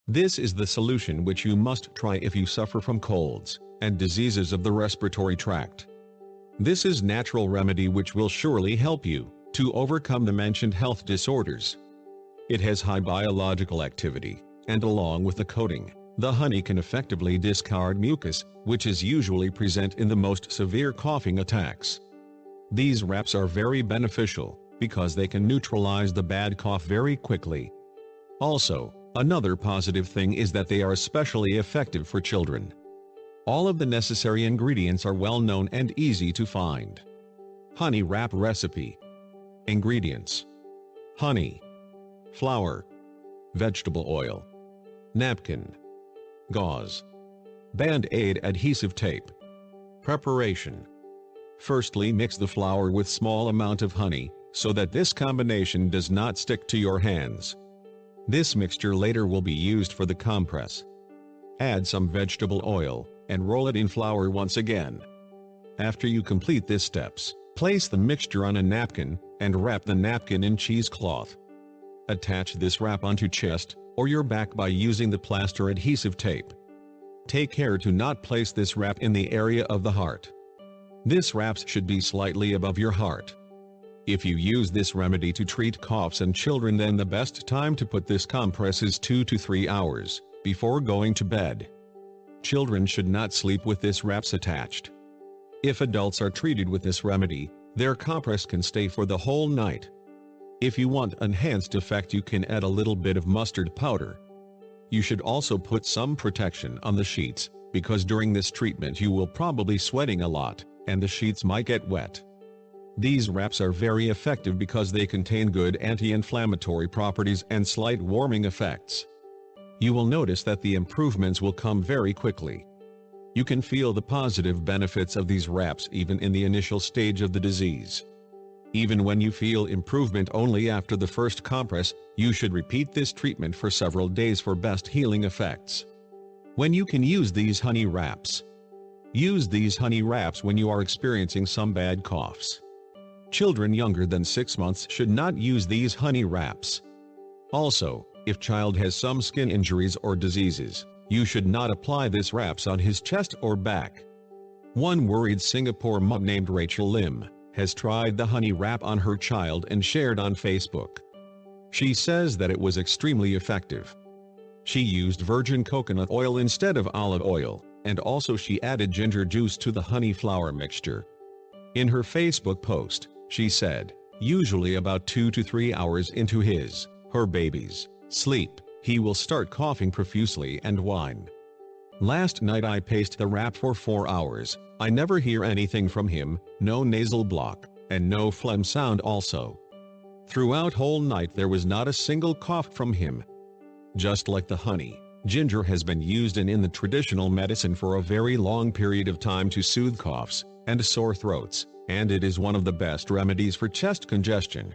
This is the solution which you must try if you suffer from colds and diseases of the respiratory tract. This is natural remedy which will surely help you to overcome the mentioned health disorders. It has high biological activity, and along with the coating, the honey can effectively discard mucus, which is usually present in the most severe coughing attacks. These wraps are very beneficial, because they can neutralize the bad cough very quickly. Also, another positive thing is that they are especially effective for children. All of the necessary ingredients are well known and easy to find. Honey wrap recipe. Ingredients: honey, flour, vegetable oil, napkin, gauze, Band-Aid adhesive tape. Preparation: firstly, mix the flour with small amount of honey, so that this combination does not stick to your hands. This mixture later will be used for the compress. Add some vegetable oil, and roll it in flour once again. After you complete these steps, place the mixture on a napkin, and wrap the napkin in cheesecloth. Attach this wrap onto chest, or your back by using the plaster adhesive tape. Take care to not place this wrap in the area of the heart. This wrap should be slightly above your heart. If you use this remedy to treat coughs in children, then the best time to put this compress is 2 to 3 hours before going to bed. Children should not sleep with this wraps attached. If adults are treated with this remedy, their compress can stay for the whole night. If you want enhanced effect, you can add a little bit of mustard powder. You should also put some protection on the sheets, because during this treatment you will probably sweating a lot, and the sheets might get wet. These wraps are very effective because they contain good anti-inflammatory properties and slight warming effects. You will notice that the improvements will come very quickly. You can feel the positive benefits of these wraps even in the initial stage of the disease. Even when you feel improvement only after the first compress, you should repeat this treatment for several days for best healing effects. When you can use these honey wraps. Use these honey wraps when you are experiencing some bad coughs. Children younger than 6 months should not use these honey wraps. Also, if child has some skin injuries or diseases, you should not apply this wraps on his chest or back. One worried Singapore mom named Rachel Lim has tried the honey wrap on her child and shared on Facebook. She says that it was extremely effective. She used virgin coconut oil instead of olive oil, and also she added ginger juice to the honey flour mixture. In her Facebook post, she said, usually about 2 to 3 hours into her baby's sleep, he will start coughing profusely and whine. Last night I paced the wrap for 4 hours, I never hear anything from him, no nasal block, and no phlegm sound also. Throughout whole night there was not a single cough from him. Just like the honey, ginger has been used in the traditional medicine for a very long period of time to soothe coughs and sore throats, and it is one of the best remedies for chest congestion.